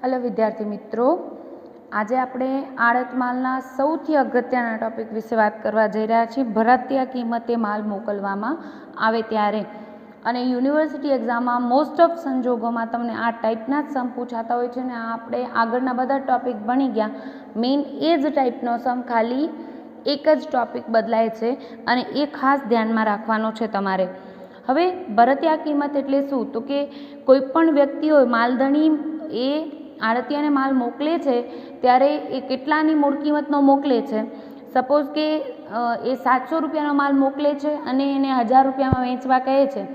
Hello विद्यार्थी मित्रों, आज આપણે આડત માલના સૌથી અગત્યના ટોપિક વિશે વાત કરવા જઈ રહ્યા છીએ। ભરતીય કિંમતે માલ મોકલવામાં આવે ત્યારે અને યુનિવર્સિટી એક્ઝામમાં મોસ્ટ ઓફ સંજોગોમાં તમને આ ટાઈપના જ સમ પૂછાતા હોય છે ને આપણે આગળના બધા ટોપિક ભણી ગયા, મેઇન એ જ ટાઈપનો સમ, ખાલી એક જ ટોપિક બદલાય છે અને એ ખાસ ધ્યાનમાં રાખવાનો છે તમારે। હવે ભરતીય કિંમત એટલે શું? તો કે કોઈ પણ વ્યક્તિ હોય, માલધણી એ આડતિયાને માલ મોકલે છે ત્યારે એ કેટલાની મૂળ કિંમતનો મોકલે છે। સપોઝ કે એ 700 રૂપિયાનો માલ મોકલે છે અને એને 1000 રૂપિયામાં વેચવા કહે છે,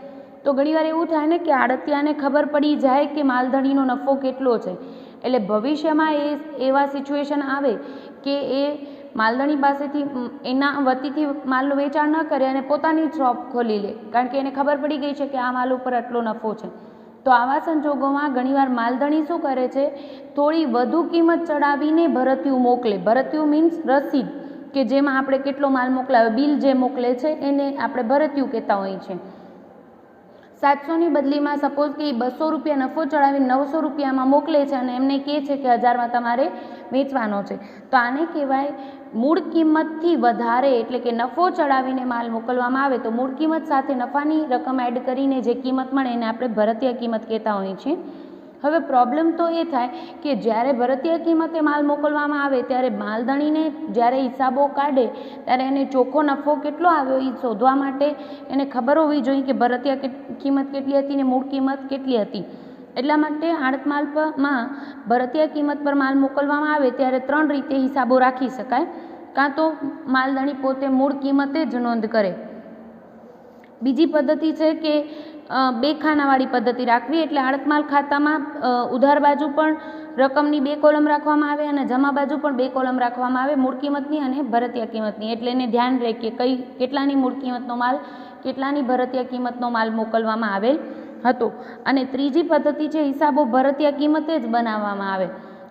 તો ઘણીવાર એવું થાય ને કે આડતિયાને ખબર પડી જાય કે માલધણીનો નફો કેટલો છે, એટલે ભવિષ્યમાં એવા સિચ્યુએશન આવે કે એ માલધણી પાસેથી એના વતીથી માલનું વેચાણ ન કરે અને પોતાની શોપ ખોલી લે, કારણ કે એને ખબર પડી ગઈ છે કે આ માલ ઉપર આટલો નફો છે। તો આવા સંજોગોમાં ઘણીવાર માલધણી શું કરે છે, થોડી વધુ કિંમત ચડાવીને ભરતીયું મોકલે। ભરતીયું મીન્સ રસીદ, કે જેમાં આપણે કેટલો માલ મોકલાવે, બિલ જે મોકલે છે એને આપણે ભરતીયું કહેતા હોઈએ છીએ। 700ની બદલીમાં સપોઝ કે 200 રૂપિયા નફો ચડાવીને 900 રૂપિયામાં મોકલે છે અને એમને કહે છે કે 1000માં તમારે વેચવાનો છે, તો આને કહેવાય મૂળ કિંમતથી વધારે, એટલે કે નફો ચડાવીને માલ મોકલવામાં આવે તો મૂળ કિંમત સાથે નફાની રકમ એડ કરીને જે કિંમત મળે એને આપણે ભરતીય કિંમત કહેતા હોઈએ છીએ। હવે પ્રોબ્લેમ તો એ થાય કે જ્યારે ભરતીય કિંમતે માલ મોકલવામાં આવે ત્યારે માલધણીને જ્યારે હિસાબો કાઢે ત્યારે એને ચોખ્ખો નફો કેટલો આવ્યો એ શોધવા માટે એને ખબર હોવી જોઈએ કે ભરતીય કિંમત કેટલી હતી ને મૂળ કિંમત કેટલી હતી। એટલા માટે આડત માલમાં ભરતીય કિંમત પર માલ મોકલવામાં આવે ત્યારે 3 રીતે હિસાબો રાખી શકાય। કાં તો માલધણી પોતે મૂળ કિંમતે જ નોંધ કરે। બીજી પદ્ધતિ છે કે 2 ખાનાવાળી પદ્ધતિ રાખવી, એટલે આડત માલ ખાતામાં ઉધાર બાજુ પણ રકમની 2 કોલમ રાખવામાં આવે અને જમા બાજુ પણ 2 કોલમ રાખવામાં આવે, મૂળ કિંમતની અને ભરતીય કિંમતની। એટલે એને ધ્યાન રહે કે કેટલાની મૂળ કિંમતનો માલ, કેટલાની ભરતીય કિંમતનો માલ મોકલવામાં આવેલ હતો। અને ત્રીજી પદ્ધતિ છે હિસાબો ભરતીય કિંમતે જ બનાવવામાં આવે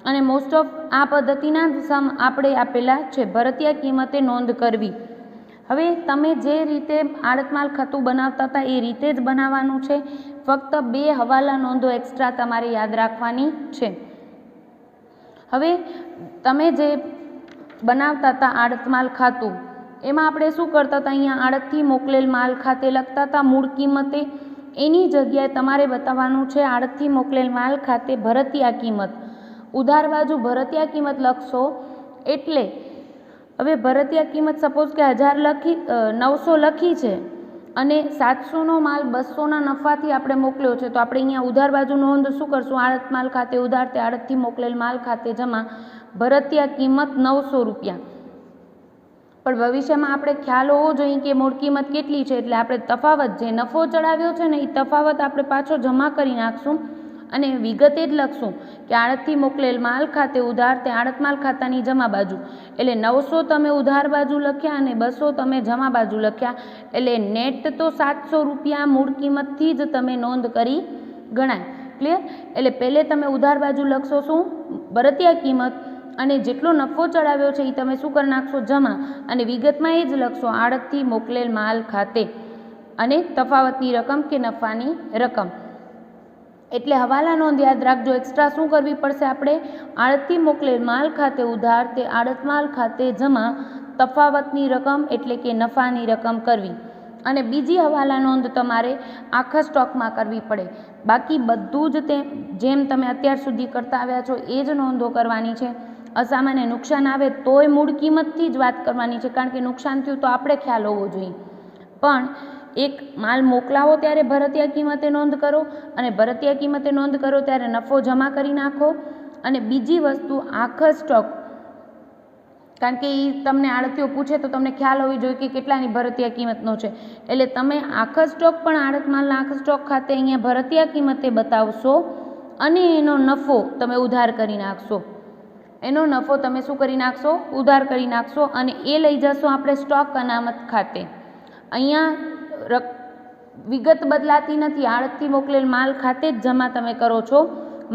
અને મોસ્ટ ઓફ આ પદ્ધતિના સમ આપણે આપેલા છે, ભરતીય કિંમતે નોંધ કરવી। હવે તમે જે રીતે આડત માલ ખાતું બનાવતા હતા એ રીતે જ બનાવવાનું છે, ફક્ત 2 હવાલા નોંધો એક્સ્ટ્રા તમારે યાદ રાખવાની છે। હવે તમે જે બનાવતા હતા આડત માલ ખાતું, એમાં આપણે શું કરતા હતા, અહીંયા આડતથી મોકલેલ માલ ખાતે લખતા હતા મૂળ કિંમતે, એની જગ્યાએ તમારે બતાવવાનું છે આડતથી મોકલેલ માલ ખાતે ભરતીય કિંમત, ઉધાર બાજુ ભરતીય કિંમત લખશો। એટલે હવે ભરતીય કિંમત સપોઝ કે 900 લખી છે અને 700નો માલ 200ના નફાથી આપણે મોકલ્યો છે, તો આપણે અહીંયા ઉધાર બાજુ નોંધ શું કરશું, આડત માલ ખાતે ઉધાર તે આડતથી મોકલેલ માલ ખાતે જમા ભરતીય કિંમત 900 રૂપિયા। પણ ભવિષ્યમાં આપણે ખ્યાલ હોવો જોઈએ કે મૂળ કિંમત કેટલી છે, એટલે આપણે તફાવત જે નફો ચડાવ્યો છે ને એ તફાવત આપણે પાછો જમા કરી નાખશું અને વિગતે જ લખશું કે આડતથી મોકલેલ માલ ખાતે ઉધાર તે આડત માલ ખાતાની જમા બાજુ, એટલે 900 તમે ઉધાર બાજુ લખ્યા અને 200 તમે જમા બાજુ લખ્યા, એટલે નેટ તો 700 રૂપિયા મૂળ કિંમતથી જ તમે નોંધ કરી ગણાય। ક્લિયર? એટલે પહેલે તમે ઉધાર બાજુ લખશો શું, ભરતીય કિંમત, અને જેટલો નફો ચડાવ્યો છે એ તમે શું કરી નાખશો, જમા, અને વિગતમાં એ જ લખશો આડતથી મોકલેલ માલ ખાતે અને તફાવતની રકમ કે નફાની રકમ। એટલે હવાલા નોંધ યાદ રાખજો, એક્સ્ટ્રા શું કરવી પડશે આપણે, આડતથી મોકલેલ માલ ખાતે ઉધાર તે આડત માલ ખાતે જમા તફાવતની રકમ એટલે કે નફાની રકમ કરવી। અને બીજી હવાલા નોંધ તમારે આખા સ્ટોકમાં કરવી પડે, બાકી બધું જ જેમ તમે અત્યાર સુધી કરતા આવ્યા છો એ જ નોંધો કરવાની છે। અસામાન્ય નુકસાન આવે તોય મૂળ કિંમતથી જ વાત કરવાની છે, કારણ કે નુકસાન થયું તો આપણે ખ્યાલ હોવો જોઈએ, પણ એક માલ મોકલાવો ત્યારે ભરતીય કિંમતે નોંધ કરો અને ભરતીય કિંમતે નોંધ કરો ત્યારે નફો જમા કરી નાખો। અને બીજી વસ્તુ આખા સ્ટોક, કારણ કે એ તમને આડતીઓ પૂછે તો તમને ખ્યાલ હોવી જોઈએ કે કેટલાની ભરતીય કિંમતનો છે, એટલે તમે આખા સ્ટોક પણ આડત માલના આખા સ્ટોક ખાતે અહીંયા ભરતીય કિંમતે બતાવશો અને એનો નફો તમે ઉધાર કરી નાખશો, એનો નફો તમે શું કરી નાખશો, ઉધાર કરી નાખશો અને એ લઈ જશો આપણે સ્ટોક અનામત ખાતે। અહીંયા વિગત બદલાતી નથી, આડતથી મોકલેલ માલ ખાતે જ જમા તમે કરો છો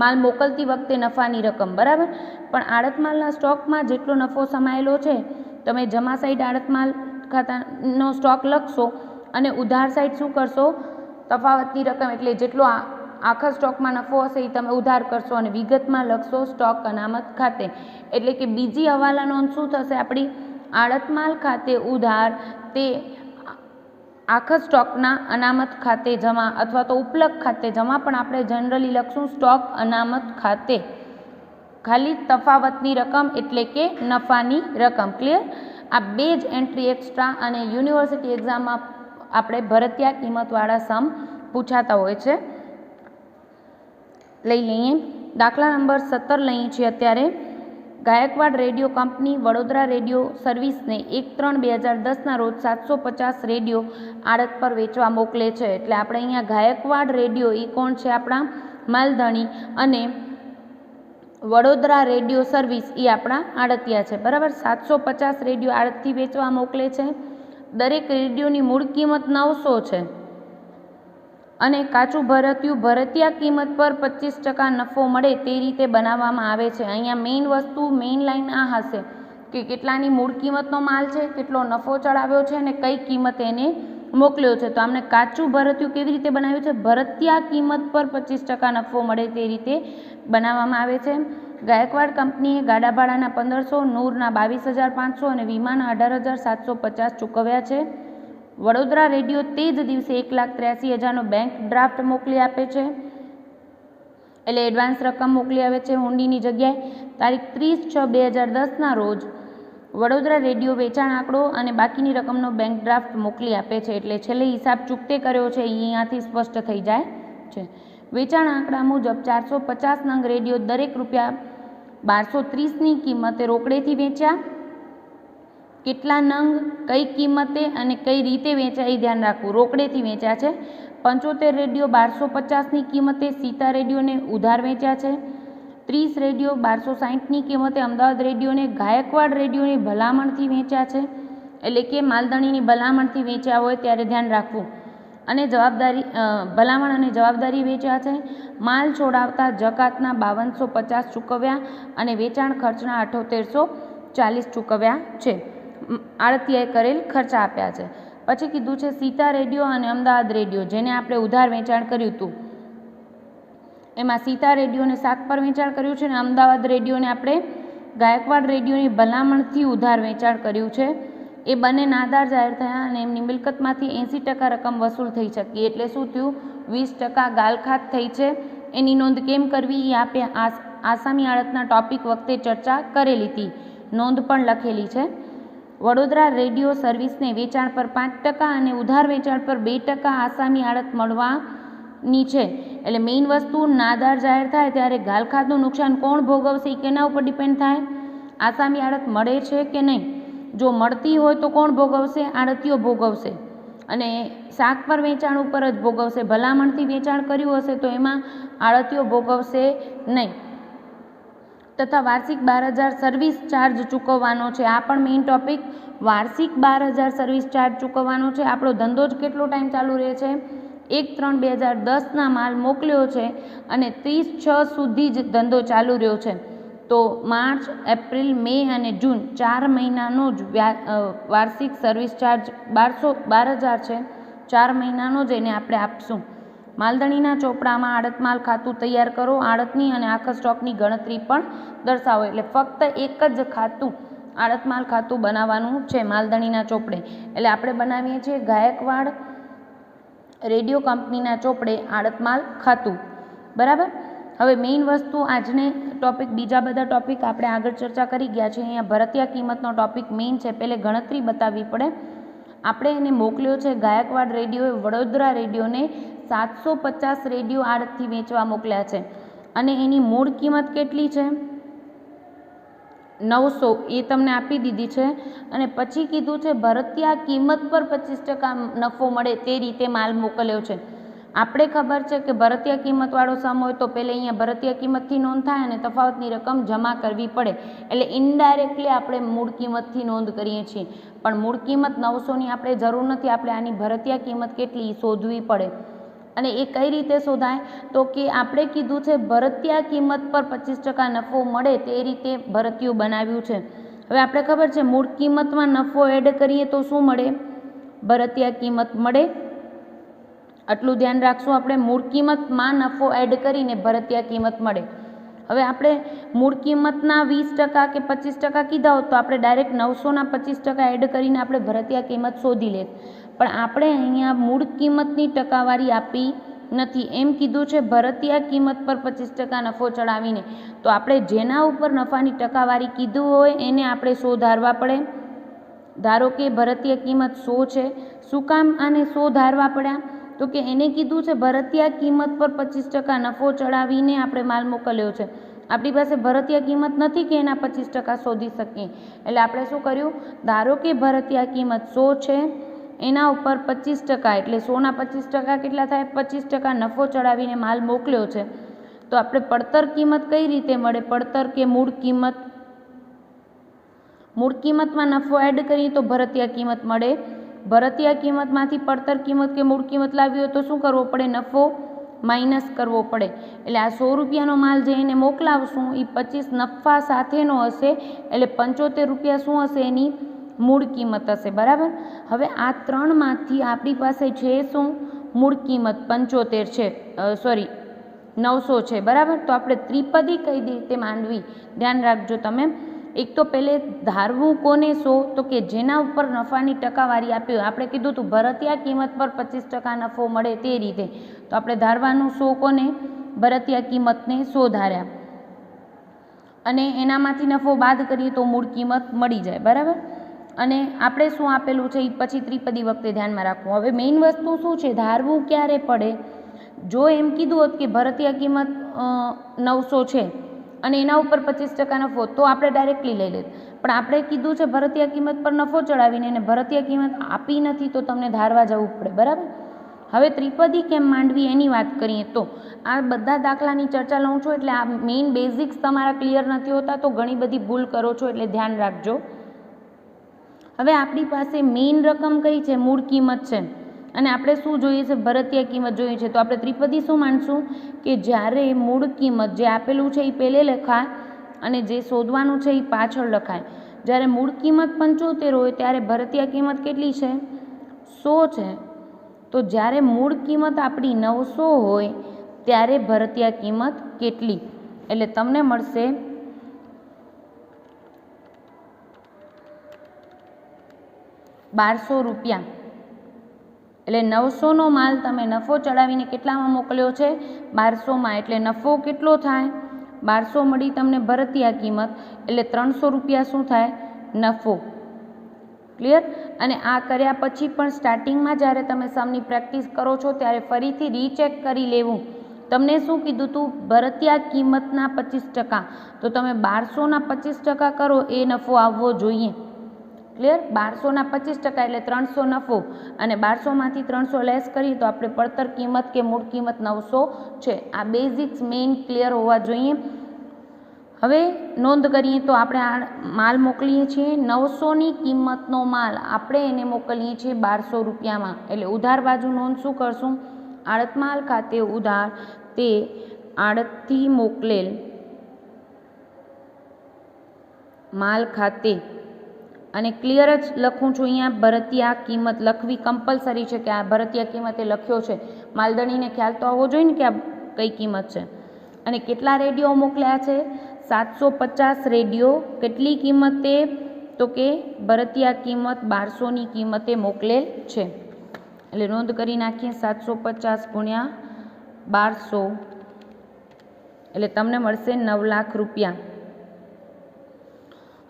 માલ મોકલતી વખતે નફાની રકમ, બરાબર, પણ આડત માલના સ્ટોકમાં જેટલો નફો સમાયેલો છે તમે જમા સાઈડ આડત માલ ખાતાનો સ્ટોક લખશો અને ઉધાર સાઈડ શું કરશો, તફાવતની રકમ, એટલે જેટલો આખા સ્ટોકમાં નફો હશે એ તમે ઉધાર કરશો અને વિગતમાં લખશો સ્ટોક અનામત ખાતે. એટલે કે બીજી હવાલા નોંધ શું થશે આપણી? આડત માલ ખાતે ઉધાર તે આખા સ્ટોકના અનામત ખાતે જમા અથવા તો ઉપલક ખાતે જમા, પણ આપણે જનરલી લખશું સ્ટોક અનામત ખાતે. ખાલી તફાવતની રકમ એટલે કે નફાની રકમ. ક્લિયર? આ બે જ એન્ટ્રી એક્સ્ટ્રા અને યુનિવર્સિટી એક્ઝામમાં આપણે ભરતીયા કિંમતવાળા સમ પૂછાતા હોય છે. લઈ લઈએ દાખલા નંબર 17 લઈએ છીએ અત્યારે. Gaikwad radio company Vadodara radio સર્વિસને 1/3/2010ના રોજ 750 રેડિયો આડત પર વેચવા મોકલે છે. એટલે આપણે અહીંયા ગાયકવાડ રેડિયો એ કોણ છે? આપણા માલધાણી, અને વડોદરા રેડિયો સર્વિસ એ આપણા આડતિયા છે. બરાબર? 750 રેડિયો આડતથી વેચવા મોકલે છે. દરેક રેડિયોની મૂળ કિંમત 900 છે અને કાચું ભરતિયું ભરતિયા કિંમત પર 25% નફો મળે તે રીતે બનાવવામાં આવે છે. અહીંયા મેઇન વસ્તુ, મેઇન લાઈન આ હશે કે કેટલાની મૂળ કિંમતનો માલ છે, કેટલો નફો ચડાવ્યો છે અને કઈ કિંમતે એને મોકલ્યો છે. તો આમને કાચું ભરતિયું કેવી રીતે બનાવ્યું છે? ભરતિયા કિંમત પર 25% નફો મળે તે રીતે બનાવવામાં આવે છે. ગાયકવાડ કંપનીએ ગાડા ભાડાના 1500, નૂરના 22,500 અને વીમાના 18,750 ચૂકવ્યા છે. વડોદરા રેડિયો તે જ દિવસે 1,83,000નો બેંક ડ્રાફ્ટ મોકલી આપે છે. એટલે એડવાન્સ રકમ મોકલી આવે છે હુંડીની જગ્યાએ. તારીખ 30/6/2010ના રોજ વડોદરા રેડિયો વેચાણ આંકડો અને બાકીની રકમનો બેંક ડ્રાફ્ટ મોકલી આપે છે. એટલે છેલ્લે હિસાબ ચૂકતે કર્યો છે એ અહીંયાથી સ્પષ્ટ થઈ જાય છે. વેચાણ આંકડા મુજબ 450 નંગ રેડિયો દરેક ₹1230ની કિંમતે રોકડેથી વેચ્યા. કેટલા નંગ, કઈ કિંમતે અને કઈ રીતે વેચ્યા એ ધ્યાન રાખવું. રોકડેથી વેચ્યા છે. 75 રેડિયો 1250ની કિંમતે સીતા રેડિયોને ઉધાર વેચ્યા છે. 30 રેડિયો 1260ની કિંમતે અમદાવાદ રેડિયોને ગાયકવાડ રેડિયોની ભલામણથી વેચ્યા છે. એટલે કે માલધાણીની ભલામણથી વેચ્યા હોય ત્યારે ધ્યાન રાખવું. અને જવાબદારી ભલામણ અને જવાબદારી વેચ્યા છે. માલ છોડાવતા જકાતના 5250 ચૂકવ્યા અને વેચાણ ખર્ચના 7840 ચૂકવ્યા છે. આડતિયાએ કરેલ ખર્ચા આપ્યા છે. પછી કીધું છે સીતા રેડિયો અને અમદાવાદ રેડિયો જેને આપણે ઉધાર વેચાણ કર્યું હતું, એમાં સીતા રેડિયોને 7 પર વેચાણ કર્યું છે અને અમદાવાદ રેડિયોને આપણે ગાયકવાડ રેડિયોની ભલામણથી ઉધાર વેચાણ કર્યું છે. એ બંને નાદાર જાહેર થયા અને એમની મિલકતમાંથી 80% રકમ વસૂલ થઈ શકી. એટલે શું થયું? 20% ગાલખાત થઈ છે. એની નોંધ કેમ કરવી એ આપણે આસામી આડતના ટોપિક વખતે ચર્ચા કરેલી હતી. નોંધ પણ લખેલી છે. વડોદરા રેડિયો સર્વિસને વેચાણ પર 5% અને ઉધાર વેચાણ પર 2% આસામી આડત મળવાની છે. એટલે મેઇન વસ્તુ, નાદાર જાહેર થાય ત્યારે ગાલખાતનું નુકસાન કોણ ભોગવશે એ કેના ઉપર ડિપેન્ડ થાય? આસામી આડત મળે છે કે નહીં. જો મળતી હોય તો કોણ ભોગવશે? આડતીઓ ભોગવશે. અને શાક પર વેચાણ ઉપર જ ભોગવશે. ભલામણથી વેચાણ કર્યું હશે તો એમાં આડતીઓ ભોગવશે નહીં. તથા વાર્ષિક 12,000 સર્વિસ ચાર્જ ચૂકવવાનો છે. આ પણ મેઇન ટોપિક. વાર્ષિક 12,000 સર્વિસ ચાર્જ ચૂકવવાનો છે. આપણો ધંધો જ કેટલો ટાઈમ ચાલુ રહે છે? 1/3/2010ના માલ મોકલ્યો છે અને 30/6 સુધી જ ધંધો ચાલુ રહ્યો છે. તો માર્ચ, એપ્રિલ, મે અને જૂન 4 મહિનાનો જ વાર્ષિક સર્વિસ ચાર્જ 12,000 છે. 4 મહિનાનો જ એને આપણે આપશું. માલધણીના ચોપડામાં આડત માલ ખાતું તૈયાર કરો. આડતની અને આખા સ્ટોકની ગણતરી પણ દર્શાવો. એટલે ફક્ત એક જ ખાતું, આડત માલ ખાતું બનાવવાનું છે માલધણીના ચોપડે. એટલે આપણે બનાવીએ છીએ ગાયકવાડ રેડિયો કંપનીના ચોપડે આડત માલ ખાતું. બરાબર? હવે મેઇન વસ્તુ આજને ટોપિક, બીજા બધા ટોપિક આપણે આગળ ચર્ચા કરી ગયા છે. અહીંયા ભરતીયા કિંમતનો ટોપિક મેઇન છે. પહેલે ગણતરી બતાવવી પડે. આપણે એને મોકલ્યો છે ગાયકવાડ રેડિયોએ વડોદરા રેડિયોને 750 રેડિયો આડતથી વેચવા મોકલ્યા છે અને એની મૂળ કિંમત કેટલી છે? 900. એ તમને આપી દીધી છે. અને પછી કીધું છે ભરતીયા કિંમત પર 25% નફો મળે તે રીતે માલ મોકલ્યો છે. આપણે ખબર છે કે ભરતીયા કિંમતવાળો સમ હોય તો પહેલે અહીંયા ભરતીયા કિંમતથી નોંધ થાય અને તફાવતની રકમ જમા કરવી પડે. એટલે ઇનડાયરેક્ટલી આપણે મૂળ કિંમતથી નોંધ કરીએ છીએ. પણ મૂળ કિંમત 900ની આપણે જરૂર નથી. આપણે આની ભરતીયા કિંમત કેટલી શોધવી પડે. અને એ કઈ રીતે શોધાય? તો કે આપણે કીધું છે ભરતીયા કિંમત પર 25% નફો મળે તે રીતે ભરતીયું બનાવ્યું છે. હવે આપણે ખબર છે મૂળ કિંમતમાં નફો એડ કરીએ તો શું મળે? ભરતીયા કિંમત મળે. આટલું ધ્યાન રાખશું આપણે. મૂળ કિંમતમાં નફો એડ કરીને ભરતીયા કિંમત મળે. હવે આપણે મૂળ કિંમતના 20% કે 25% કીધા હોત તો આપણે ડાયરેક્ટ 900ના 25% એડ કરીને આપણે ભરતીયા કિંમત શોધી લેત. પણ આપણે અહીંયા મૂળ કિંમતની ટકાવારી આપી નથી. એમ કીધું છે ભરતીયા કિંમત પર 25% નફો ચડાવીને. તો આપણે જેના ઉપર નફાની ટકાવારી કીધું હોય એને આપણે 100 ધારવા પડે. ધારો કે ભરતીયા કિંમત 100 છે. શું કામ આને 100 ધારવા પડ્યા? તો કે એને કીધું છે ભરતીયા કિંમત પર 25% નફો ચડાવીને આપણે માલ મોકલ્યો છે. આપણી પાસે ભરતીયા કિંમત નથી કે એના 25% શોધી શકીએ. એટલે આપણે શું કર્યું? ધારો કે ભરતીયા કિંમત 100 છે, એના ઉપર 25% એટલે 100ના 25% કેટલા થાય? 25% નફો ચડાવીને માલ મોકલ્યો છે. તો આપણે પડતર કિંમત કઈ રીતે મળે? પડતર કે મૂળ કિંમત. મૂળ કિંમતમાં નફો એડ કરીએ તો ભરતીયા કિંમત મળે. ભરતીયા કિંમતમાંથી પડતર કિંમત કે મૂળ કિંમત લાવી હોય તો શું કરવો પડે? નફો માઇનસ કરવો પડે. એટલે આ 100 રૂપિયાનો માલ જે એને મોકલાવશું એ 25 નફા સાથેનો હશે. એટલે 75 રૂપિયા શું હશે? એની મૂળ કિંમત હશે. બરાબર. હવે આ ત્રણમાંથી આપણી પાસે છે શું? મૂળ કિંમત 75 છે, સોરી 900 છે. બરાબર. તો આપણે ત્રિપદી કઈ રીતે માંડવી ધ્યાન રાખજો તમે. એક તો પહેલે ધારવું કોને 100? તો કે જેના ઉપર નફાની ટકાવારી આપી હોય. આપણે કીધું હતું ભરતીયા કિંમત પર 25% નફો મળે તે રીતે. તો આપણે ધારવાનું 100 કોને? ભરતીયા કિંમતને 100 ધાર્યા અને એનામાંથી નફો બાદ કરીએ તો મૂળ કિંમત મળી જાય. બરાબર. અને આપણે શું આપેલું છે એ પછી ત્રિપદી વખતે ધ્યાનમાં રાખવું. હવે મેઇન વસ્તુ શું છે? ધારવું ક્યારે પડે? જો એમ કીધું હોત કે ભરતીયા કિંમત 900 છે અને એના ઉપર 25% નફો, તો આપણે ડાયરેક્ટલી લઈ લેત. પણ આપણે કીધું છે ભરતીયા કિંમત પર નફો ચડાવીને અને ભરતીયા કિંમત આપી નથી તો તમને ધારવા જવું પડે. બરાબર. હવે ત્રિપદી કેમ માંડવી એની વાત કરીએ તો આ બધા દાખલાની ચર્ચા લઉં છું એટલે આ મેઇન બેઝિક્સ તમારા ક્લિયર નથી હોતા તો ઘણી બધી ભૂલ કરો છો એટલે ધ્યાન રાખજો. હવે આપણી પાસે મેઇન રકમ કઈ છે? મૂળ કિંમત છે અને આપણે શું જોઈએ છે? ભરતીયા કિંમત જોઈએ છે. તો આપણે ત્રિપદી શું માનશું? કે જ્યારે મૂળ કિંમત જે આપેલું છે એ પહેલે લખાય અને જે શોધવાનું છે એ પાછળ લખાય. જ્યારે મૂળ કિંમત 75 હોય ત્યારે ભરતીયા કિંમત કેટલી છે? 100 છે. તો જ્યારે મૂળ કિંમત આપણી 900 હોય ત્યારે ભરતીયા કિંમત કેટલી? એટલે તમને મળશે 1200 રૂપિયા. એટલે 900નો માલ તમે નફો ચડાવીને કેટલામાં મોકલ્યો છે? 1200માં. એટલે નફો કેટલો થાય? 1200 મળી તમને ભરતીયા કિંમત. એટલે 300 રૂપિયા શું થાય? નફો. ક્લિયર. અને આ કર્યા પછી પણ સ્ટાર્ટિંગમાં જ્યારે તમે સમની પ્રેક્ટિસ કરો છો ત્યારે ફરીથી રીચેક કરી લેવું. તમને શું કીધું હતું? ભરતીયા કિંમતના 25%. તો તમે 1200ના 25% કરો એ નફો આવવો જોઈએ. ક્લિયર. 1200ના 25% એટલે 300 નફો અને 1200માંથી 300 લેસ કરીએ તો આપણે પડતર કિંમત કે મૂળ કિંમત 900 છે. આ બેઝિક્સ મેઇન ક્લિયર હોવા જોઈએ. હવે નોંધ કરીએ તો આપણે આ માલ મોકલીએ છીએ 900ની કિંમતનો માલ આપણે એને મોકલીએ છીએ 1200 રૂપિયામાં. એટલે ઉધાર બાજુ નોંધ શું કરશું? આડત માલ ખાતે ઉધાર તે આડતથી મોકલેલ માલ ખાતે. અને ક્લિયર જ લખું છું અહીંયા. ભરતીયા કિંમત લખવી કમ્પલસરી છે કે આ ભરતીયા કિંમતે લખ્યો છે. માલદણીને ખ્યાલ તો આવવો જોઈએ ને કે આ કઈ કિંમત છે. અને કેટલા રેડિયો મોકલ્યા છે? 750 રેડિયો. કેટલી કિંમતે? તો કે ભરતીયા કિંમત 1200ની કિંમતે મોકલેલ છે. એટલે નોંધ કરી નાખીએ 750 ગુણ્યા 1200 એટલે તમને મળશે 9 લાખ રૂપિયા.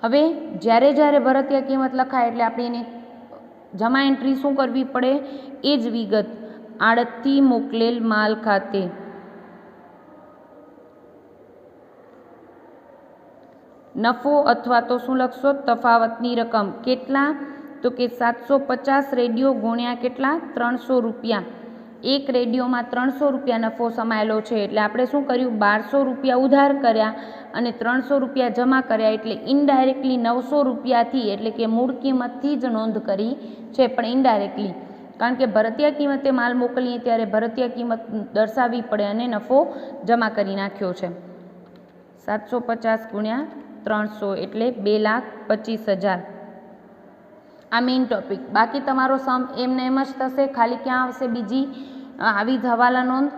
હવે જ્યારે જ્યારે ભરતીયા કિંમત લખાય એટલે આપણે એની જમા એન્ટ્રી શું કરવી પડે? એ જ વિગત. આડતથી મોકલેલ માલ ખાતે નફો અથવા તો શું લખશો? તફાવતની રકમ. કેટલા? તો કે 750 રેડિયો ગુણ્યા કેટલા? 300 રૂપિયા. એક રેડિયોમાં 300 રૂપિયા નફો સમાયેલો છે એટલે આપણે શું કર્યું? 1200 રૂપિયા ઉધાર કર્યા અને 300 રૂપિયા જમા કર્યા. એટલે ઇનડાયરેક્ટલી 900 રૂપિયાથી એટલે કે મૂળ કિંમતથી જ નોંધ કરી છે, પણ ઇનડાયરેક્ટલી. કારણ કે ભરતીયા કિંમતે માલ મોકલીએ ત્યારે ભરતીયા કિંમત દર્શાવવી પડે અને નફો જમા કરી નાખ્યો છે. 750 ગુણ્યા 300 એટલે 2,25,000. આ મેઇન ટોપિક. બાકી તમારો સમ એમને એમ જ થશે. ખાલી ક્યાં આવશે? બીજી આવી જ હવાલા નોંધ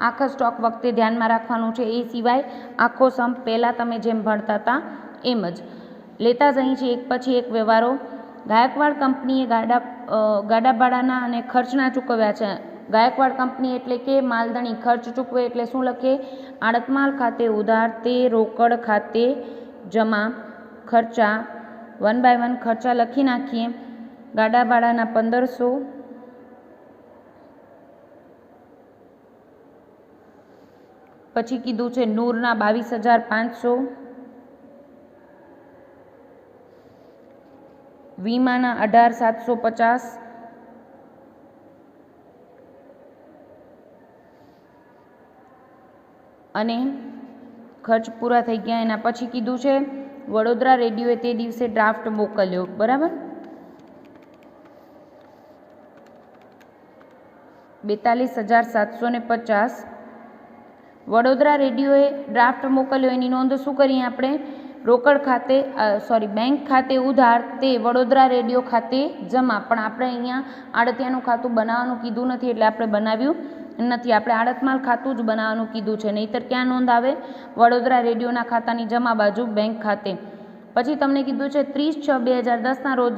આખા સ્ટોક વખતે ધ્યાનમાં રાખવાનું છે. એ સિવાય આખો સમ પહેલાં તમે જેમ ભણતા હતા એમ જ લેતા જ અહીં છે એક પછી એક વ્યવહારો. ગાયકવાડ કંપનીએ ગાડા ભાડાના અને ખર્ચના ચૂકવ્યા છે. ગાયકવાડ કંપની એટલે કે માલધણી ખર્ચ ચૂકવે એટલે શું લખીએ? આડત માલ ખાતે ઉધાર તે રોકડ ખાતે જમા ખર્ચા 1 by 1 ખર્ચા લખી નાખીએ. ગાડા ભાડાના 1500, પછી કીધું છે નૂરના 22,500, વીમાના 18,750, અને ખર્ચ પૂરા થઈ ગયા. એના પછી કીધું છે વડોદરા રેડિયોએ તે દિવસે ડ્રાફ્ટ મોકલ્યો. બરાબર, 42,750. વડોદરા રેડિયોએ ડ્રાફ્ટ મોકલ્યો એની નોંધ શું કરીએ આપણે? રોકડ ખાતે બેંક ખાતે ઉધાર તે વડોદરા રેડિયો ખાતે જમા. પણ આપણે અહીંયા આડતિયાનું ખાતું બનાવવાનું કીધું નથી એટલે આપણે બનાવ્યું નથી. આપણે આડત માલ ખાતું જ બનાવવાનું કીધું છે. નહીંતર ક્યાં નોંધ આવે? વડોદરા રેડિયોના ખાતાની જમા બાજુ બેંક ખાતે. પછી તમને કીધું છે 30/6/2010 રોજ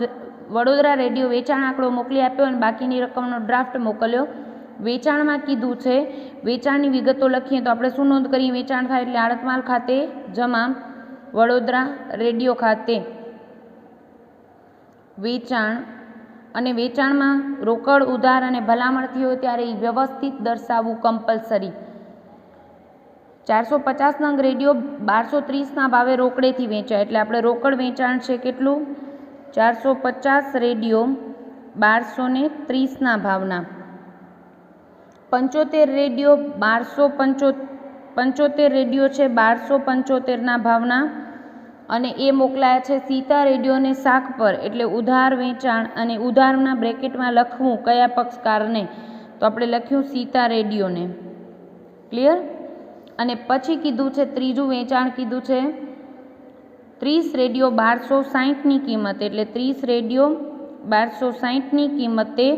વડોદરા રેડિયો વેચાણ આંકડો મોકલી આપ્યો અને બાકીની રકમનો ડ્રાફ્ટ મોકલ્યો. વેચાણમાં કીધું છે વેચાણની વિગતો લખીએ તો આપણે શું નોંધ કરીએ? વેચાણ થાય એટલે આડત માલ ખાતે જમા વડોદરા રેડિયો ખાતે વેચાણ. અને વેચાણમાં રોકડ ઉધાર અને ભલામણથી હોય ત્યારે એ વ્યવસ્થિત દર્શાવવું કમ્પલસરી. 450 નંગ રેડિયો 1230ના ભાવે રોકડેથી વેચાય એટલે આપણે રોકડ વેચાણ છે કેટલું? 450 રેડિયો 1230ના ભાવના. 75 રેડિયો 1275 રેડિયો છે 1275ના ભાવના અને એ મોકલાયા છે સીતા રેડિયોને શાક પર એટલે ઉધાર વેચાણ. અને ઉધારના બ્રેકેટમાં લખવું કયા પક્ષકારને? તો આપણે લખ્યું સીતા રેડિયોને. ક્લિયર? અને પછી કીધું છે ત્રીજું વેચાણ કીધું છે 30 રેડિયો 1260ની કિંમતે એટલે 30 રેડિયો 1260ની કિંમતે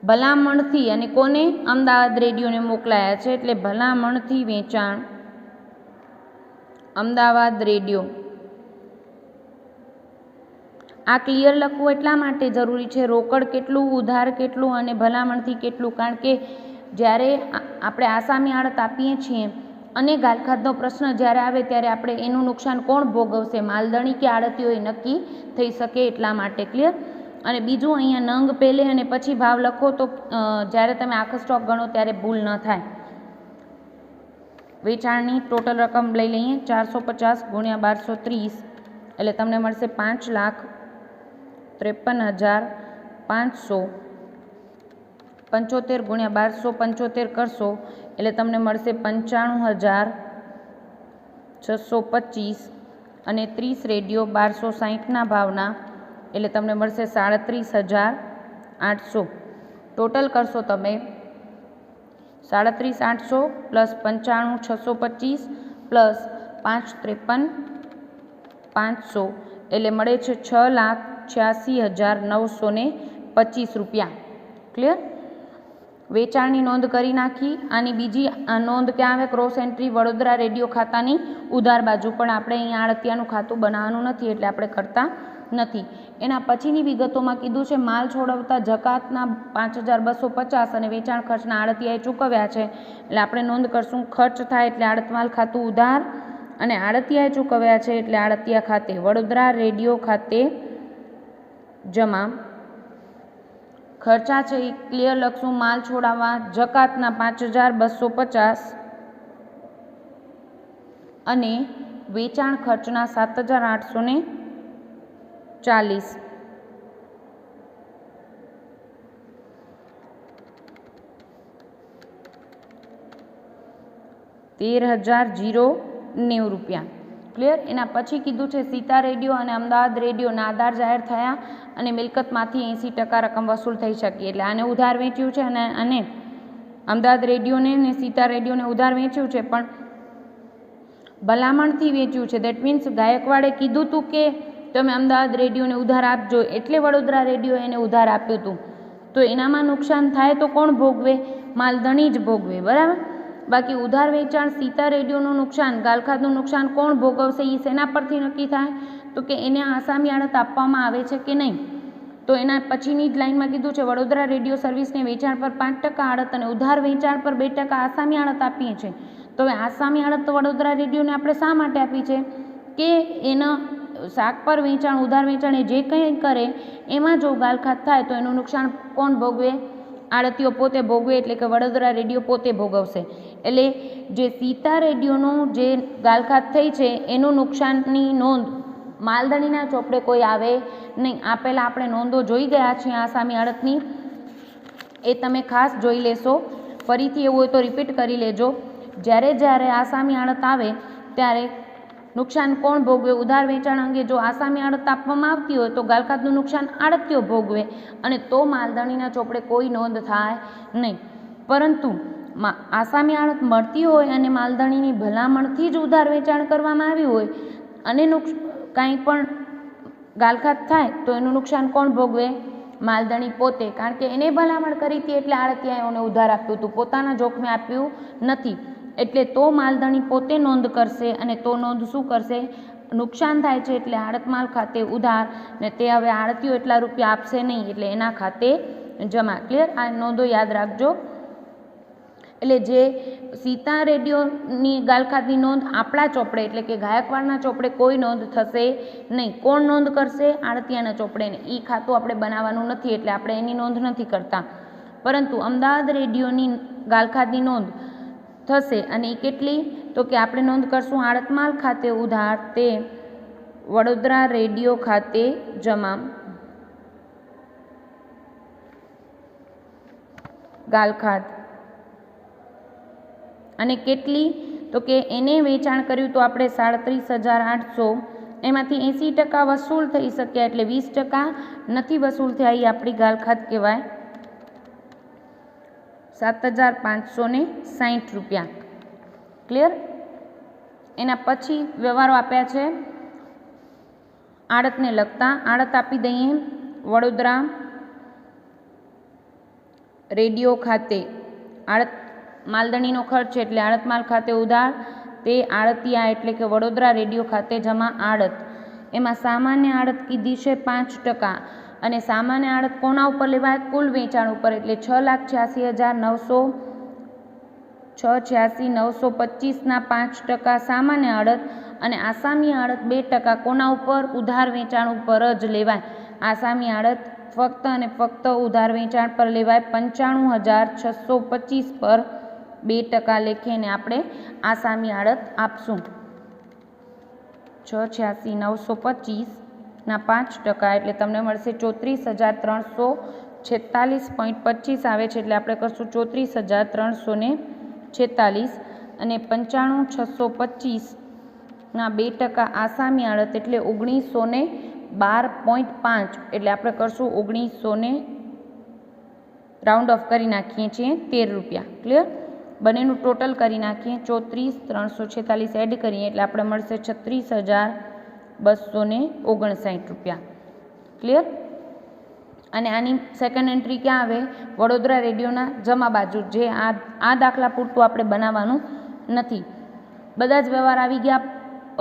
ભલામણથી. અને કોને? અમદાવાદ રેડિયોને મોકલાયા છે એટલે ભલામણથી વેચાણ અમદાવાદ રેડિયો. આ ક્લિયર લખવું એટલા માટે જરૂરી છે રોકડ કેટલું, ઉધાર કેટલું અને ભલામણથી કેટલું. કારણ કે જ્યારે આપણે આસામી આડત આપીએ છીએ અને ગાલખાતનો પ્રશ્ન જ્યારે આવે ત્યારે આપણે એનું નુકસાન કોણ ભોગવશે? માલધણી કે આડતીઓ એ નક્કી થઈ શકે એટલા માટે. ક્લિયર? અને બીજું અહીંયા નંગ પહેલે અને પછી ભાવ લખો તો જ્યારે તમે આખો સ્ટોક ગણો ત્યારે ભૂલ ન થાય. વેચાણની ટોટલ રકમ લઈ લઈએ 450 × 1230 એટલે તમને મળશે 5,53,500. 75 × 1275 કરશો એટલે તમને મળશે 95,625. અને 30 રેડિયો 1260ના ભાવના એટલે તમને મળશે 37,800. ટોટલ કરશો તમે 37,800 પ્લસ 95,625 પ્લસ 5,53,500 એટલે મળે છે 6,86,925 રૂપિયા. ક્લિયર? વેચાણની નોંધ કરી નાખી. આની બીજી નોંધ ક્યાં આવે? ક્રોસ એન્ટ્રી વડોદરા રેડિયો ખાતાની ઉધાર બાજુ. પણ આપણે અહીંયા આડતિયાનું ખાતું બનાવવાનું નથી એટલે આપણે કરતા નથી. એના પછીની વિગતોમાં કીધું છે માલ છોડવતા જકાતના 5,250 અને વેચાણ ખર્ચના આડતિયાએ ચૂકવ્યા છે એટલે આપણે નોંધ કરશું ખર્ચ થાય એટલે આડત માલ ખાતું ઉધાર અને આડતિયાએ ચૂકવ્યા છે એટલે આડતિયા ખાતે વડોદરા રેડિયો ખાતે જમા. ખર્ચા છે એ ક્લિયર લખશું. માલ છોડાવવા જકાતના 5,250 અને વેચાણ ખર્ચના 7,840. 13,090 રૂપિયા. ક્લિયર? એના પછી કીધું છે સીતા રેડિયો અને અમદાવાદ રેડિયો નાદાર જાહેર થયા અને મિલકતમાંથી 80% રકમ વસૂલ થઈ શકી એટલે આને ઉધાર વેચ્યું છે અને અમદાવાદ રેડિયોને ને સીતા રેડિયોને ઉધાર વેચ્યું છે પણ ભલામણથી વેચ્યું છે. દેટ મીન્સ ગાયકવાડે કીધું હતું કે તમે અમદાવાદ રેડિયોને ઉધાર આપજો એટલે વડોદરા રેડિયો એને ઉધાર આપ્યું હતું. તો એનામાં નુકસાન થાય તો કોણ ભોગવે? માલધણી જ ભોગવે, બરાબર. બાકી ઉધાર વેચાણ સીતા રેડિયોનું નુકસાન, ગાલખાતનું નુકસાન કોણ ભોગવશે એ શેના પરથી નક્કી થાય? તો કે એને આસામી આડત આપવામાં આવે છે કે નહીં. તો એના પછીની જ લાઇનમાં કીધું છે વડોદરા રેડિયો સર્વિસને વેચાણ પર 5% આડત અને ઉધાર વેચાણ પર 2% આસામી આડત આપીએ છીએ. તો હવે આસામી આડત તો વડોદરા રેડિયોને આપણે શા માટે આપી છે? કે એના શાક પર વેચાણ, ઉધાર વેચાણ એ જે કંઈ કરે એમાં જો ગાલખાત થાય તો એનું નુકસાન કોણ ભોગવે? આડતીઓ પોતે ભોગવે, એટલે કે વડોદરા રેડિયો પોતે ભોગવશે. એટલે જે સીતા રેડિયોનું જે ગાલખાત થઈ છે એનું નુકસાનની નોંધ માલધણીના ચોપડે કોઈ આવે નહીં. આ પહેલાં આપણે નોંધો જોઈ ગયા છીએ આસામી આડતની, એ તમે ખાસ જોઈ લેશો. ફરીથી એવું હોય તો રિપીટ કરી લેજો. જ્યારે આસામી આડત આવે ત્યારે નુકસાન કોણ ભોગવે? ઉધાર વેચાણ અંગે જો આસામી આડત આપવામાં આવતી હોય તો ગાલખાતનું નુકસાન આડતીઓ ભોગવે અને તો માલધણીના ચોપડે કોઈ નોંધ થાય નહીં. પરંતુ આસામી આડત મળતી હોય અને માલધણીની ભલામણથી જ ઉધાર વેચાણ કરવામાં આવ્યું હોય અને કાંઈ પણ ગાલખાત થાય તો એનું નુકસાન કોણ ભોગવે? માલધણી પોતે, કારણ કે એને ભલામણ કરી હતી એટલે આડતિયાઓને ઉધાર આપ્યું હતું, પોતાના જોખમે આપ્યું નથી. એટલે તો માલધણી પોતે નોંધ કરશે અને તો નોંધ શું કરશે? નુકસાન થાય છે એટલે આડતમાલ ખાતે ઉધાર, ને તે હવે આડતીઓ એટલા રૂપિયા આપશે નહીં એટલે એના ખાતે જમા. ક્લિયર? આ નોંધો યાદ રાખજો. એટલે જે સીતા રેડિયોની ગાલખાતની નોંધ આપણા ચોપડે એટલે કે ગાયકવાડના ચોપડે કોઈ નોંધ થશે નહીં. કોણ નોંધ કરશે? આડતિયાના ચોપડે. એ ખાતું આપણે બનાવવાનું નથી એટલે આપણે એની નોંધ નથી કરતા. પરંતુ અમદાવાદ રેડિયોની ગાલખાતની નોંધ થશે અને એ કેટલી? તો કે આપણે નોંધ કરશું આડતમાલ ખાતે ઉધાર, તે વડોદરા રેડિયો ખાતે જમા. ગાલખાત અને કેટલી? તો કે એને વેચાણ કર્યું તો આપણે 37,800, એમાંથી 80% વસૂલ થઈ શક્યા એટલે 20% નથી વસૂલ થયા, એ આપણી ગાલખાત કહેવાય. 7,560 રૂપિયા. ક્લિયર? એના પછી વ્યવહારો આપ્યા છે આડતને લગતા. આડત આપી દઈએ વડોદરા રેડિયો ખાતે. આડત માલધણીનો ખર્ચ છે એટલે આડતમાલ ખાતે ઉધાર, તે આડતિયા એટલે કે વડોદરા રેડિયો ખાતે જમા આડત. એમાં સામાન્ય આડત કીધી છે 5% અને સામાન્ય આડત કોના ઉપર લેવાય? કુલ વેચાણ ઉપર, એટલે 6,86,925ના 5% સામાન્ય આડત અને આસામી આડત 2% કોના ઉપર? ઉધાર વેચાણ ઉપર જ લેવાય. આસામી આડત ફક્ત અને ફક્ત ઉધાર વેચાણ પર લેવાય. 95,625 પર 2% લેખીને આપણે આસામી આડત આપશું. 6,86,925ના 5% એટલે તમને મળશે 34,346.25 આવે છે, એટલે આપણે કરશું 34,346 અને 95,625ના 2% આસામી આડત એટલે 1912.5, એટલે આપણે કરશું 1900 રાઉન્ડ ઓફ કરી નાખીએ છીએ 13 રૂપિયા. ક્લિયર? બંનેનું ટોટલ કરી નાખીએ 34,346 એડ કરીએ એટલે આપણે મળશે 36,259 રૂપિયા. ક્લિયર? અને આની સેકન્ડ એન્ટ્રી ક્યાં આવે? વડોદરા રેડિયોના જમા બાજુ. જે આ દાખલા પૂરતું આપણે બનાવવાનું નથી. બધા જ વ્યવહાર આવી ગયા.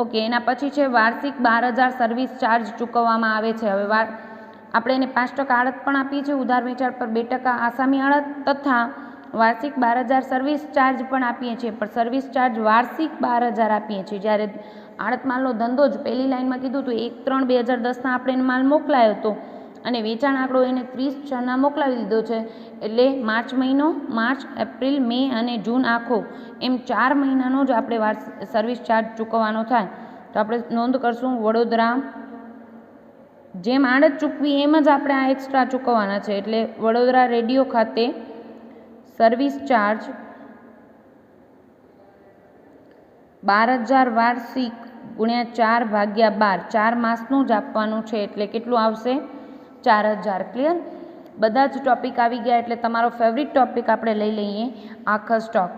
ઓકે. એના પછી છે વાર્ષિક 12,000 સર્વિસ ચાર્જ ચૂકવવામાં આવે છે. હવે આપણે એને 5% આડત પણ આપીએ છીએ, ઉધાર વેચાણ પર 2% આસામી આડત તથા વાર્ષિક 12,000 સર્વિસ ચાર્જ પણ આપીએ છીએ. પણ સર્વિસ ચાર્જ વાર્ષિક 12,000 આપીએ છીએ. જ્યારે આડત માલનો ધંધો જ પહેલી લાઇનમાં કીધું હતું 1/3/2010ના આપણે એને માલ મોકલાયો હતો અને વેચાણ આંકડો એને 30/6ના મોકલાવી દીધો છે. એટલે માર્ચ મહિનો, માર્ચ, એપ્રિલ, મે અને જૂન આખો એમ 4 મહિનાનો જ આપણે સર્વિસ ચાર્જ ચૂકવવાનો થાય. તો આપણે નોંધ કરશું વડોદરા, જેમ આડત ચૂકવી એમ જ આપણે આ એક્સ્ટ્રા ચૂકવવાના છે. એટલે વડોદરા રેડિયો ખાતે સર્વિસ ચાર્જ 12,000 વાર્ષિક ગુણ્યા 4/12, 4 માસનું જ આપવાનું છે. એટલે કેટલું આવશે? 4,000. ક્લિયર? બધા જ ટોપિક આવી ગયા. એટલે તમારો ફેવરિટ ટોપિક આપણે લઈ લઈએ આખા સ્ટોક.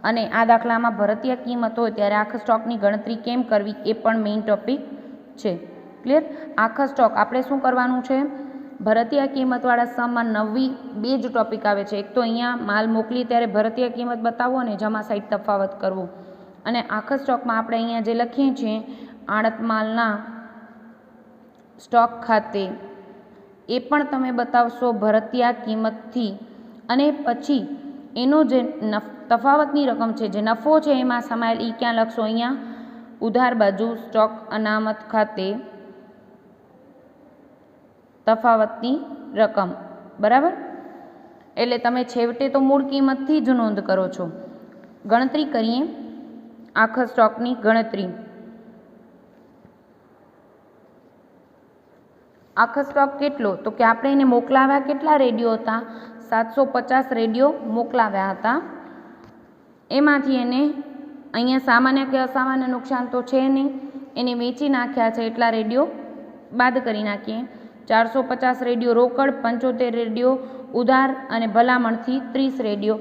અને આ દાખલામાં ભરતીય કિંમત હોય ત્યારે આખા સ્ટોકની ગણતરી કેમ કરવી એ પણ મેઇન ટોપિક છે. ક્લિયર? આખા સ્ટોક આપણે શું કરવાનું છે? ભરતીય કિંમતવાળા સમમાં નવી બે જ ટોપિક આવે છે. એક તો અહીંયા માલ મોકલી ત્યારે ભરતીય કિંમત બતાવવો અને જમા સાઈડ તફાવત કરવો. અને આખા સ્ટોકમાં આપણે અહીંયા જે લખીએ છીએ આડત માલના સ્ટોક ખાતે એ પણ તમે બતાવશો ભરતીય કિંમતથી, અને પછી એનો જે તફાવતની રકમ છે, જે નફો છે એમાં સમાયેલ એ ક્યાં લખશો? અહીંયા ઉધાર બાજુ સ્ટોક અનામત ખાતે તફાવતની રકમ. બરાબર? એટલે તમે છેવટે તો મૂળ કિંમતથી જ નોંધ કરો છો. ગણતરી કરીએ આખા સ્ટોકની ગણતરી. આખો સ્ટોક કેટલો? તો કે આપણે એને મોકલાવ્યા કેટલા રેડિયો હતા? 750 રેડિયો મોકલાવ્યા હતા. એમાંથી એને અહીંયા સામાન્ય કે અસામાન્ય નુકસાન તો છે નહીં, એને વેચી નાખ્યા છે એટલા રેડિયો બાદ કરી નાખીએ. 450 રેડિયો રોકડ, 75 રેડિયો ઉધાર અને ભલામણથી 30 રેડિયો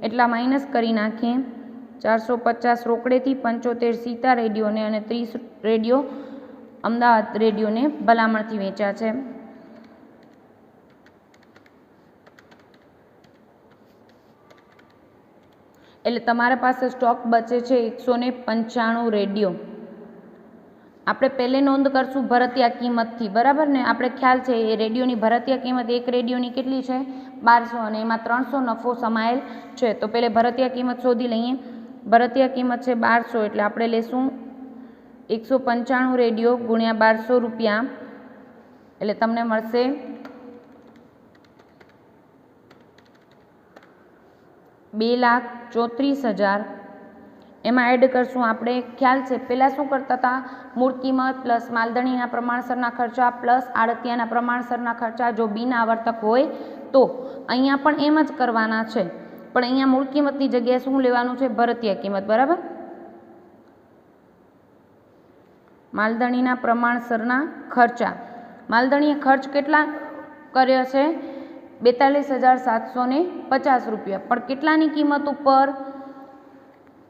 એટલા માઇનસ કરી નાખીએ. 450 રોકડેથી, 75 સીતા રેડિયોને અને 30 રેડિયો અમદાવાદ રેડિયોને ભલામણથી વેચ્યા છે. એટલે તમારા પાસે સ્ટોક બચે છે 195 રેડિયો. આપણે પહેલે નોંધ કરશું ભરતીય કિંમતથી. બરાબર ને? આપણે ખ્યાલ છે એ રેડિયોની ભરતીય કિંમત એક રેડિયોની કેટલી છે? 1200, અને એમાં 300 નફો સમાયેલ છે. તો પહેલે ભરતીય કિંમત શોધી લઈએ. ભરતીય કિંમત છે 1200, એટલે આપણે લેશું 195 રેડિયો ગુણ્યા 1200 રૂપિયા, એટલે તમને મળશે 2,34,000. એમાં એડ કરશું આપણે. ખ્યાલ છે પહેલાં શું કરતા હતા? મૂળ કિંમત પ્લસ માલધણીના પ્રમાણસરના ખર્ચા પ્લસ આડતિયાના પ્રમાણસરના ખર્ચા જો બિન આવર્તક હોય તો. અહીંયા પણ એમ જ કરવાના છે, પણ અહીંયા મૂળ કિંમતની જગ્યાએ શું લેવાનું છે? ભરતીય કિંમત. બરાબર? માલધણીના પ્રમાણસરના ખર્ચા. માલધણીએ ખર્ચ કેટલા કર્યો છે? 42,750 રૂપિયા. પણ કેટલાની કિંમત ઉપર?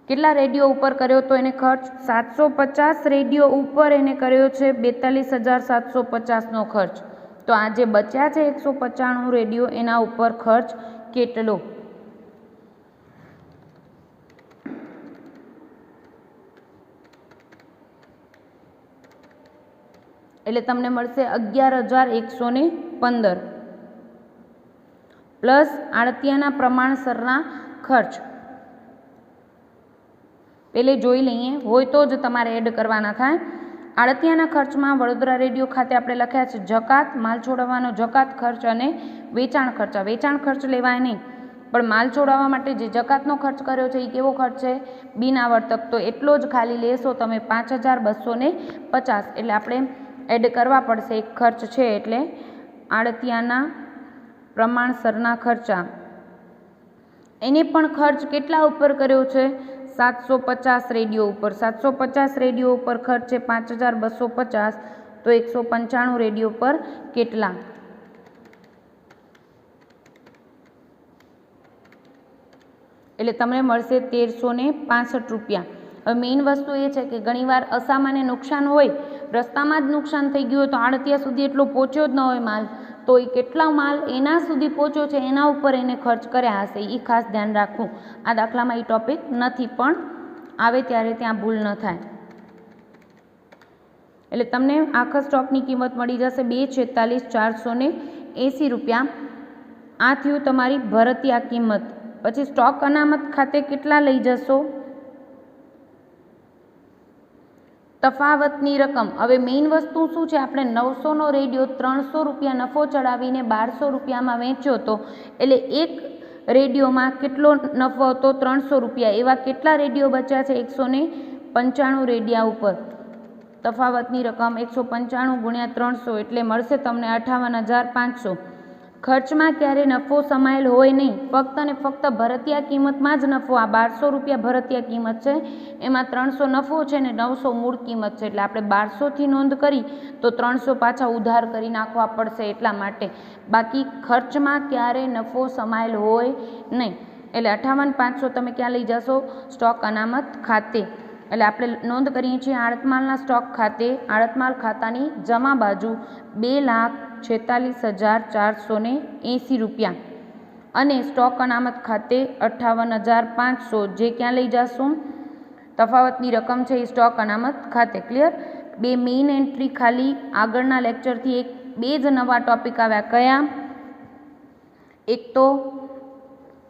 કેટલા રેડિયો ઉપર કર્યો તો એને ખર્ચ? 750 રેડિયો ઉપર એને કર્યો છે 42,750નો ખર્ચ. તો આ જે બચ્યા છે 195 રેડિયો એના ઉપર ખર્ચ કેટલો? એટલે તમને મળશે 11,115 પ્લસ આડતિયાના પ્રમાણસરના ખર્ચ. પેલે જોઈ લઈએ, હોય તો જ તમારે એડ કરવાના થાય. આડતિયાના ખર્ચમાં વડોદરા રેડિયો ખાતે આપણે લખ્યા છે જકાત, માલ છોડાવવાનો જકાત ખર્ચ અને વેચાણ ખર્ચા. વેચાણ ખર્ચ લેવાય નહીં, પણ માલ છોડાવવા માટે જે જકાતનો ખર્ચ કર્યો છે એ કેવો ખર્ચ છે? બિન આવર્તક. તો એટલો જ ખાલી લેશો તમે 5,250. એટલે આપણે એડ કરવા પડશે, એક ખર્ચ છે એટલે આડતિયાના પ્રમાણસરના ખર્ચા. એને પણ ખર્ચ કેટલા ઉપર કર્યો છે? 750 રેડિયો ઉપર. 750 રેડિયો ઉપર ખર્ચ છે 5,250. તો 195 રેડિયો પર કેટલા? એટલે તમને મળશે 1,365 રૂપિયા. હવે મેઇન વસ્તુ એ છે કે ઘણીવાર અસામાન્ય નુકસાન હોય, રસ્તામાં જ નુકસાન થઈ ગયું હોય, તો આડતિયા સુધી એટલો પહોંચ્યો જ ન હોય માલ, તો એ કેટલા માલ એના સુધી પહોંચ્યો છે એના ઉપર એને ખર્ચ કર્યા હશે, એ ખાસ ધ્યાન રાખવું. આ દાખલામાં એ ટોપિક નથી, પણ આવે ત્યારે ત્યાં ભૂલ ન થાય. એટલે તમને આખા સ્ટોકની કિંમત મળી જશે 2,46,480 રૂપિયા. આ થયું તમારી ભરતીય કિંમત. પછી સ્ટોક અનામત ખાતે કેટલા લઈ જશો? તફાવતની રકમ. હવે મેઇન વસ્તુ શું છે? આપણે 900નો રેડિયો 300 રૂપિયા નફો ચડાવીને 1200 રૂપિયામાં વેચ્યો હતો, એટલે એક રેડિયોમાં કેટલો નફો હતો? 300 રૂપિયા. એવા કેટલા રેડિયો બચ્યા છે? 195 રેડિયા ઉપર. તફાવતની રકમ 195 ગુણ્યા 300 એટલે મળશે તમને 58,500. ખર્ચમાં ક્યારે નફો સમાયેલ હોય નહીં, ફક્ત ને ફક્ત ભરતીય કિંમતમાં જ નફો. આ 1200 રૂપિયા ભરતીય કિંમત છે, એમાં 300 નફો છે ને 900 મૂળ કિંમત છે. એટલે આપણે 1200થી નોંધ કરી તો 300 પાછા ઉધાર કરી નાખવા પડશે એટલા માટે. બાકી ખર્ચમાં ક્યારે નફો સમાયેલ હોય નહીં. એટલે 58,500 તમે ક્યાં લઈ જશો? સ્ટોક અનામત ખાતે. એટલે આપણે નોંધ કરીએ છીએ આડતમાલના સ્ટોક ખાતે. આડતમાલ ખાતાની જમા બાજુ 2,34,000 ₹2,46,480 અને સ્ટોક અનામત ખાતે 58,500, જે ક્યાં લઈ જશું? તફાવતની રકમ છે એ સ્ટોક અનામત ખાતે. ક્લિયર? બે મેઇન એન્ટ્રી ખાલી આગળના લેક્ચરથી બે જ નવા ટોપિક આવ્યા. કયા? એક તો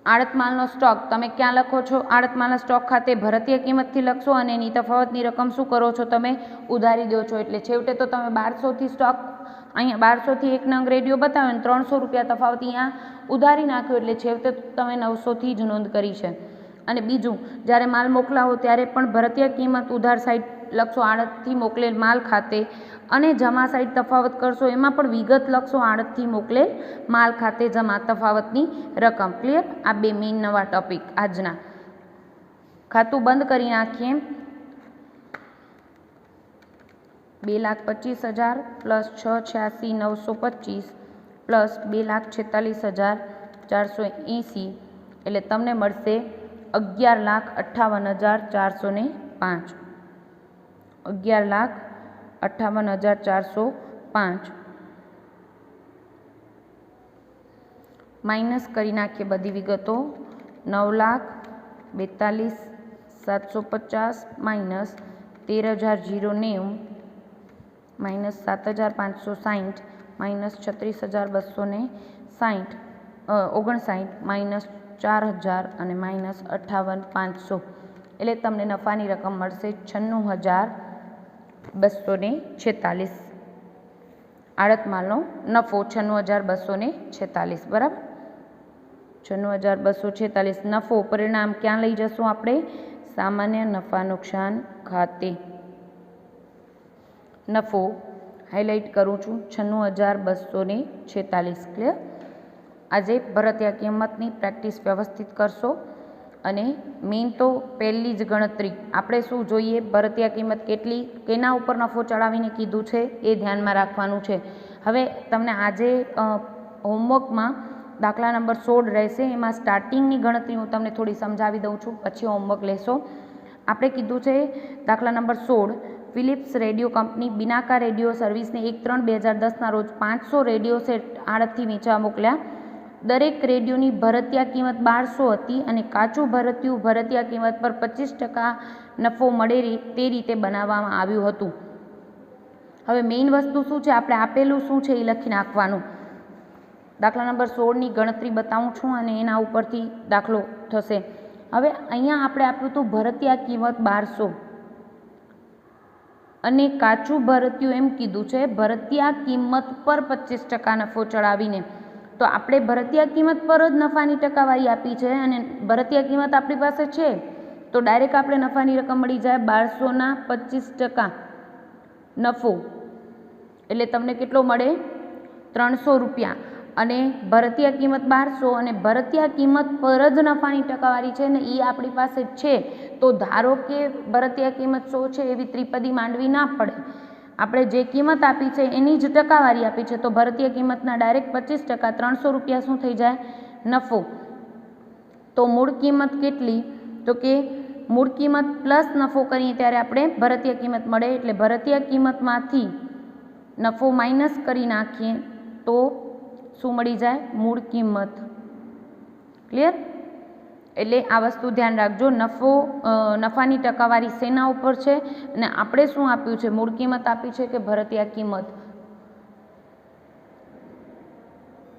આડત માલનો સ્ટોક. તમે ક્યાં લખો છો? આડત માલના સ્ટોક ખાતે ભારતીય કિંમતથી લખશો અને એની તફાવતની રકમ શું કરો છો? તમે ઉધારી દો છો. એટલે છેવટે તો તમે 1200થી સ્ટોક, અહીંયા 1200થી એક નંગ રેડિયો બતાવ્યો અને ₹300 તફાવત અહીંયા ઉધારી નાખ્યો, એટલે છેવટે તમે 900થી જ નોંધ કરી છે. અને બીજું, જ્યારે માલ મોકલાવો ત્યારે પણ ભારતીય કિંમત ઉધાર સાઈડ લખશો આડતથી મોકલેલ માલ ખાતે, અને જમા સાઈડ તફાવત કરશો એમાં પણ વિગત લખશો આડતથી મોકલેલ માલ ખાતે જમા તફાવતની રકમ. ક્લિયર? આ બે મેઇન નવા ટોપિક આજના. ખાતું બંધ કરી નાખીએ. 2,25,000 પ્લસ 6,86,925 પ્લસ 2,46,480, એટલે તમને મળશે 11,58,405. 11,58,405 માઇનસ કરી નાખીએ બધી વિગતો. 9,42,750 માઇનસ 13,090 માઇનસ 7,560 માઇનસ 36,259 માઇનસ 4,000 અને માઇનસ 58,500, એટલે તમને નફાની રકમ મળશે 96,246. આડત માલનો નફો 96,246. બરાબર? 96,246 નફો. પરિણામ ક્યાં લઈ જશું આપણે? સામાન્ય નફા નુકસાન ખાતે. નફો હાઇલાઇટ કરું છું, 96,246. ક્લિયર? આજે ભારતીય કિંમતની પ્રેક્ટિસ વ્યવસ્થિત કરશો. અને મેઇન તો પહેલી જ ગણતરી આપણે શું જોઈએ? ભારતીય કિંમત કેટલી, કેના ઉપર નફો ચડાવીને કીધું છે એ ધ્યાનમાં રાખવાનું છે. હવે તમને આજે હોમવર્કમાં દાખલા નંબર 16 રહેશે, એમાં સ્ટાર્ટિંગની ગણતરી હું તમને થોડી સમજાવી દઉં છું, પછી હોમવર્ક લેશો. આપણે કીધું છે દાખલા number 16, Philips radio company Binaca radio સર્વિસને 1/3/2010ના રોજ 500 રેડિયો સેટ આડતથી વેચવા મોકલ્યા. દરેક રેડિયોની ભરતીય કિંમત 1200 હતી અને કાચું ભરતિયું ભરતીય કિંમત પર 25% નફો મળે તે રીતે બનાવવામાં આવ્યું હતું. હવે મેઇન વસ્તુ શું છે? આપણે આપેલું શું છે એ લખી નાખવાનું. દાખલા નંબર 16ની ગણતરી બતાવું છું અને એના ઉપરથી દાખલો થશે. હવે અહીંયા આપણે આપ્યું હતું ભરતીય કિંમત 1200 અને કાચું ભરતિયું એમ કીધું છે ભરતીય કિંમત પર 25% નફો ચડાવીને. તો આપણે ભરતીય કિંમત પર જ નફાની ટકાવારી આપી છે અને ભરતીય કિંમત આપણી પાસે છે, તો ડાયરેક્ટ આપણે નફાની રકમ મળી જાય 1200ના 25% નફો, એટલે તમને કેટલો મળે? ₹300. અને ભરતીય કિંમત 1200 અને ભરતીય કિંમત પર જ નફાની ટકાવારી છે ને એ આપણી પાસે છે. તો ધારો કે ભરતીય કિંમત 100 છે એવી ત્રિપદી માંડવી ના પડે. આપણે જે કિંમત આપી છે એની જ ટકાવારી આપી છે, તો ભરતીય કિંમતના ડાયરેક્ટ 25% ₹300 શું થઈ જાય? નફો. તો મૂળ કિંમત કેટલી? તો કે મૂળ કિંમત પ્લસ નફો કરીએ ત્યારે આપણે ભરતીય કિંમત મળે, એટલે ભરતીય કિંમતમાંથી નફો માઇનસ કરી નાખીએ તો શું મળી જાય? મૂળ કિંમત. ક્લિયર? એટલે આ વસ્તુ ધ્યાન રાખજો. નફાની ટકાવારી શેના ઉપર છે અને આપણે શું આપ્યું છે? મૂળ કિંમત આપી છે કે ભરતીય કિંમત?